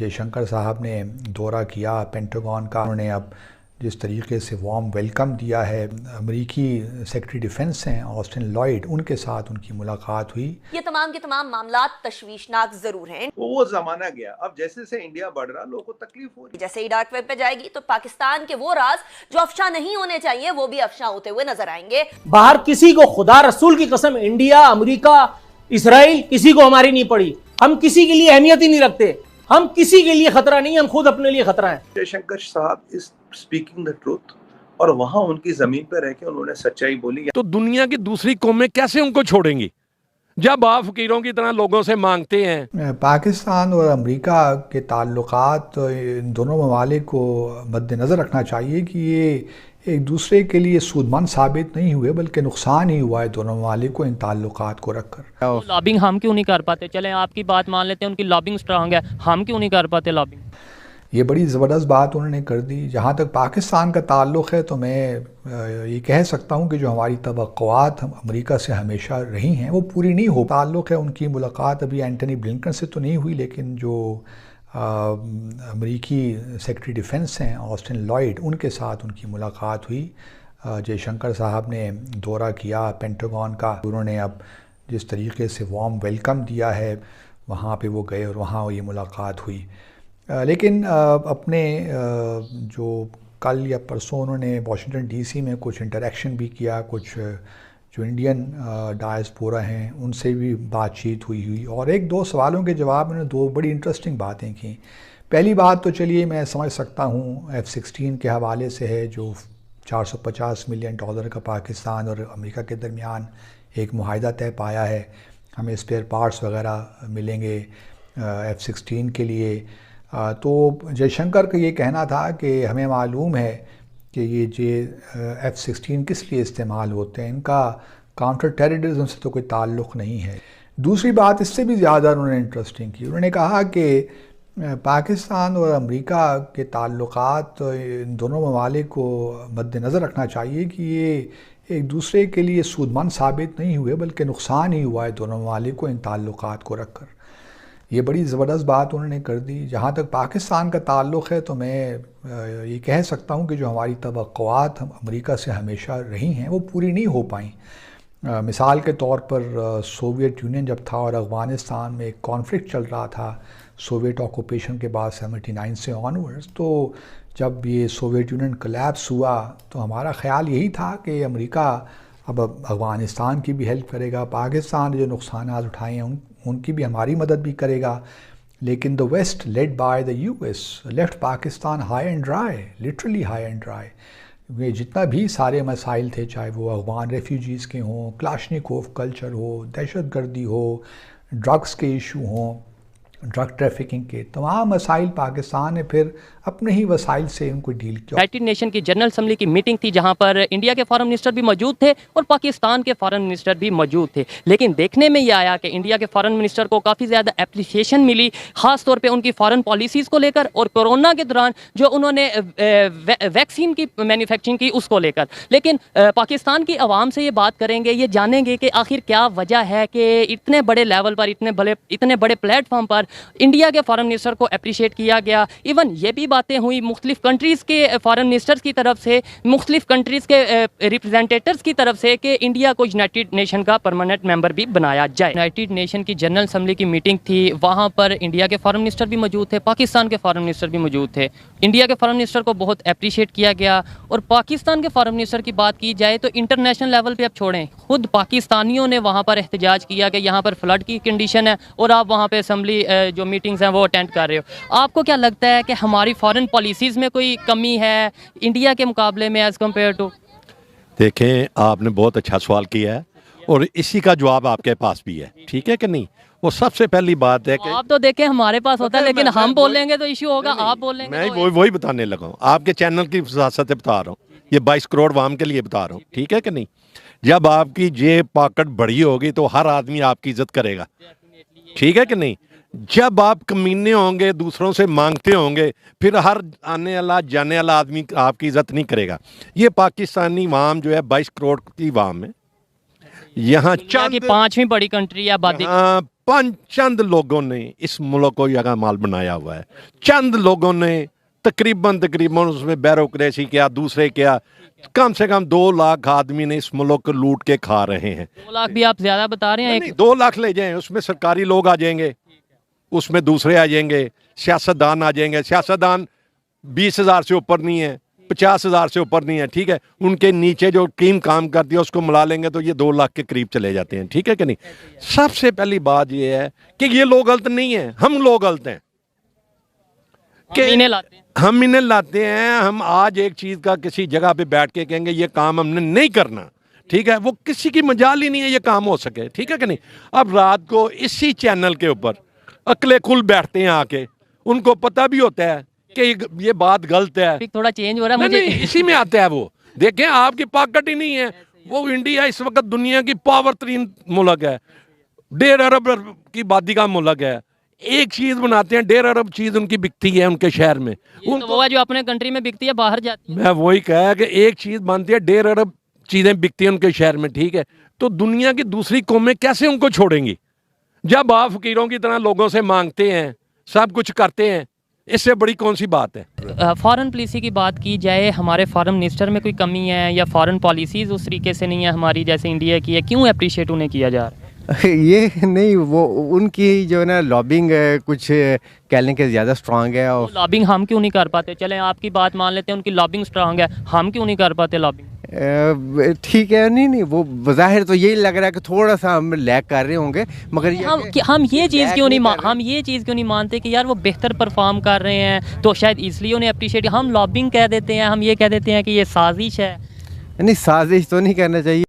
जयशंकर साहब ने दौरा किया पेंटागन का। उन्होंने अब जिस तरीके से वार्म वेलकम दिया है, अमेरिकी सेक्रेटरी डिफेंस हैं ऑस्टिन लॉयड, उनके साथ उनकी मुलाकात हुई। ये तमाम के तमाम मामलात तशवीशनाक जरूर हैं। वो जमाना गया, अब जैसे जैसे इंडिया बढ़ रहा लोगों को तकलीफ हो रही। जैसे ही डार्क वेब पे जाएगी तो पाकिस्तान के वो राज जो अफशा नहीं होने चाहिए वो भी अफशा होते हुए नजर आएंगे। बाहर किसी को खुदा रसूल की कसम, इंडिया, अमेरिका, इसराइल, किसी को हमारी नहीं पड़ी। हम किसी के लिए अहमियत ही नहीं रखते, हम किसी के लिए खतरा नहीं, हम खुद अपने लिए खतरा है। जयशंकर साहब इज स्पीकिंग द ट्रूथ, और वहां उनकी जमीन पर रह के उन्होंने सच्चाई बोली। तो दुनिया की दूसरी कौमें कैसे उनको छोड़ेंगी जब आप फकीरों की तरह लोगों से मांगते हैं। पाकिस्तान और अमेरिका के ताल्लुकात, इन दोनों ममालिक को मद्देनज़र रखना चाहिए कि ये एक दूसरे के लिए सूदमंद साबित नहीं हुए बल्कि नुकसान ही हुआ है दोनों ममालिक को इन ताल्लुकात को रखकर। लॉबिंग हम क्यों नहीं कर पाते? चलें आपकी बात मान लेते हैं, उनकी लॉबिंग स्ट्रांग है, हम क्यों नहीं कर पाते लॉबिंग? ये बड़ी ज़बरदस्त बात उन्होंने कर दी। जहाँ तक पाकिस्तान का ताल्लुक़ है तो मैं ये कह सकता हूँ कि जो हमारी तवक्कुआत हम अमेरिका से हमेशा रही हैं वो पूरी नहीं हो। ताल्लुक़ है उनकी मुलाकात अभी एंटनी ब्लिंकन से तो नहीं हुई, लेकिन जो अमेरिकी सेक्रेटरी डिफेंस हैं ऑस्टिन लॉयड, उनके साथ उनकी मुलाकात हुई। जयशंकर साहब ने दौरा किया पेंटागन का। उन्होंने अब जिस तरीके से वार्म वेलकम दिया है वहाँ पे वो गए और वहाँ ये मुलाकात हुई। लेकिन अपने जो कल या परसों उन्होंने वाशिंगटन डीसी में कुछ इंटरेक्शन भी किया, कुछ जो इंडियन डायस्पोरा हैं उनसे भी बातचीत हुई और एक दो सवालों के जवाब उन्होंने दो बड़ी इंटरेस्टिंग बातें की। पहली बात तो चलिए मैं समझ सकता हूँ F-16 के हवाले से है, जो $450 मिलियन का पाकिस्तान और अमेरिका के दरमियान एक मुआहदा तय पाया है। हमें स्पेयर पार्ट्स वगैरह मिलेंगे F-16 के लिए। तो जयशंकर का ये कहना था कि हमें मालूम है कि ये F-16 किस लिए इस्तेमाल होते हैं, इनका काउंटर टेररिज्म से तो कोई ताल्लुक़ नहीं है। दूसरी बात इससे भी ज़्यादा उन्होंने इंटरेस्टिंग की। उन्होंने कहा कि पाकिस्तान और अमेरिका के ताल्लुकात, इन दोनों ममालिक को मद्देनज़र रखना चाहिए कि ये एक दूसरे के लिए सूदमंद साबित नहीं हुए बल्कि नुकसान ही हुआ है दोनों ममालिक को इन ताल्लुकात को रखकर। ये बड़ी ज़बरदस्त बात उन्होंने कर दी। जहाँ तक पाकिस्तान का ताल्लुक़ है तो मैं ये कह सकता हूँ कि जो हमारी तवक्कुआत हम अमेरिका से हमेशा रही हैं वो पूरी नहीं हो पाई। मिसाल के तौर पर सोवियत यूनियन जब था और अफ़गानिस्तान में एक कॉन्फ्लिक्ट चल रहा था सोवियत ऑक्यूपेशन के बाद 79 से ऑनवर्ड्स, तो जब ये सोवियत यूनियन कोलैप्स हुआ तो हमारा ख़्याल यही था कि अमेरिका अब अफ़गानिस्तान की भी हेल्प करेगा, पाकिस्तान ने जो नुकसान उठाए हैं उनकी भी हमारी मदद भी करेगा। लेकिन the West led by the US left Pakistan high and dry, literally high and dry. वे जितना भी सारे मसाइल थे, चाहे वो अफ़गान रेफ्यूजीज़ के हों, क्लाशनिकोव कल्चर हो, दहशतगर्दी हो, ड्रग्स के इशू हों, ड्रग ट्रैफिकिंग के तमाम मसाइल पाकिस्तान ने फिर अपने ही वसाइल से उनको डील किया। यूनाइटेड नेशन की जनरल असम्बली की मीटिंग थी जहां पर इंडिया के फॉरेन मिनिस्टर भी मौजूद थे और पाकिस्तान के फॉरेन मिनिस्टर भी मौजूद थे। लेकिन देखने में ये आया कि इंडिया के फॉरेन मिनिस्टर को काफ़ी ज़्यादा एप्रिसिएशन मिली, ख़ास तौर पे उनकी फॉरेन पॉलिसीज़ को लेकर और कोरोना के दौरान जो उन्होंने वैक्सीन की मैन्युफैक्चरिंग की उसको लेकर। लेकिन पाकिस्तान की आवाम से ये बात करेंगे, ये जानेंगे कि आखिर क्या वजह है कि इतने बड़े लेवल पर, इतने बड़े प्लेटफॉर्म पर इंडिया के फॉरेन मिनिस्टर को अप्रिशिएट किया गया। इवन ये भी बातें हुई मुख्तलिफ कंट्रीज़ के फॉरेन मिनिस्टर्स की तरफ से, मुख्तलिफ कंट्रीज़ के रिप्रेजेंटेटिव्स की तरफ से कि इंडिया को यूनाइटेड नेशन का परमानेंट मेंबर भी बनाया जाए। यूनाइटेड नेशन की जनरल असम्बली की मीटिंग थी, वहाँ पर इंडिया के फॉरेन मिनिस्टर भी मौजूद थे, पाकिस्तान के फॉरेन मिनिस्टर भी मौजूद थे। इंडिया के फॉरेन मिनिस्टर को बहुत अप्रिशिएट किया गया और पाकिस्तान के फॉरेन मिनिस्टर की बात की जाए तो इंटरनेशनल लेवल पर आप छोड़ें, खुद पाकिस्तानियों ने वहाँ पर एहतजाज किया कि यहाँ पर फ्लड की कंडीशन है और आप वहाँ पर असम्बली जो मीटिंग्स हैं वो अटेंड कर रहे हो। आपको क्या लगता है कि हमारी फॉरेन पॉलिसीज़ में कोई कमी है इंडिया के मुकाबले में एज़ कम्पेयर टू? देखें, आपने बहुत अच्छा सवाल किया है और इसी का जवाब आपके पास भी है, ठीक है कि नहीं। वो सबसे पहली बात है कि आप तो देखें हमारे पास होता है, लेकिन हम बोलेंगे तो इश्यू होगा, आप बोलेंगे मैं तो वही बताने लगा हूँ, आपके चैनल की वसात बता रहा हूँ, ये 22 करोड़ वाम के लिए बता रहा हूँ, ठीक है कि नहीं। जब आपकी जेब पॉकेट बड़ी होगी तो हर आदमी आपकी इज्जत करेगा, ठीक है कि नहीं। जब आप कमीने होंगे, दूसरों से मांगते होंगे, फिर हर आने वाला जाने वाला आदमी आपकी इज्जत नहीं करेगा। ये पाकिस्तानी वाम जो है 22 करोड़ की वाम है, यहाँ की 5वीं बड़ी कंट्री है आबादी, चंद लोगों ने इस मुल्क को यह माल बनाया हुआ है। चंद लोगों ने तकरीबन उसमें ब्यूरोक्रेसी किया, दूसरे किया। कम से कम 2 लाख आदमी ने इस मुल्क को लूट के खा रहे हैं। 2 लाख भी आप ज्यादा बता रहे हैं। 2 लाख ले जाएं, उसमें सरकारी लोग आ जाएंगे, उसमें दूसरे आ जाएंगे, सियासतदान आ जाएंगे। सियासतदान 20,000 से ऊपर नहीं है, 50,000 से ऊपर नहीं है, ठीक है। उनके नीचे जो टीम काम करती है उसको मिला लेंगे तो ये 2 लाख के करीब चले जाते हैं, ठीक है कि नहीं। सबसे पहली बात ये है कि ये लोग गलत नहीं है, हम लोग गलत हैं कि हम इन्हें लाते हैं। हम आज एक चीज़ का किसी जगह पे बैठ के कहेंगे ये काम हमने नहीं करना, ठीक है, वो किसी की मजाल ही नहीं है ये काम हो सके, ठीक है कि नहीं। अब रात को इसी चैनल के ऊपर अकले खुल बैठते हैं आके, उनको पता भी होता है कि ये बात गलत है। थोड़ा चेंज हो रहा है मुझे। नहीं, इसी में आता है वो। देखें, आपकी पॉकेट ही नहीं है। वो इंडिया इस वक्त दुनिया की पावर 3 मुल्क है, 1.5 अरब की आबादी का मुल्क है। एक चीज बनाते हैं, 1.5 अरब चीज उनकी बिकती है उनके शहर में। तो वो है जो अपने कंट्री में बिकती है बाहर जाती है। मैं वही कहा कि एक चीज बनती है, 1.5 अरब चीजें बिकती हैं उनके शहर में, ठीक है। तो दुनिया की दूसरी कौमें कैसे उनको छोड़ेंगी जब आप फकीरों की तरह लोगों से मांगते हैं, सब कुछ करते हैं। इससे बड़ी कौन सी बात है। फॉरेन पॉलिसी की बात की जाए, हमारे फॉरेन मिनिस्टर में कोई कमी है या फॉरेन पॉलिसीज़ उस तरीके से नहीं है हमारी जैसे इंडिया की है, क्यों अप्रिशिएट उन्हें किया जा रहा है? ये नहीं, वो उनकी जो है ना लॉबिंग कुछ कहने के ज़्यादा स्ट्रांग है। और लॉबिंग हम क्यों नहीं कर पाते? चलें आपकी बात मान लेते हैं, उनकी लॉबिंग स्ट्रांग है, हम क्यों नहीं कर पाते लॉबिंग? ठीक है, नहीं वो बज़ाहिर तो यही लग रहा है कि थोड़ा सा हम लैग कर रहे होंगे, मगर हम ये चीज़ क्यों नहीं मानते कि यार वो बेहतर परफॉर्म कर रहे हैं तो शायद इसलिए उन्हें अप्रिशिएट। हम लॉबिंग कह देते हैं, हम ये कह देते हैं कि ये साजिश है। नहीं, साजिश तो नहीं करना चाहिए।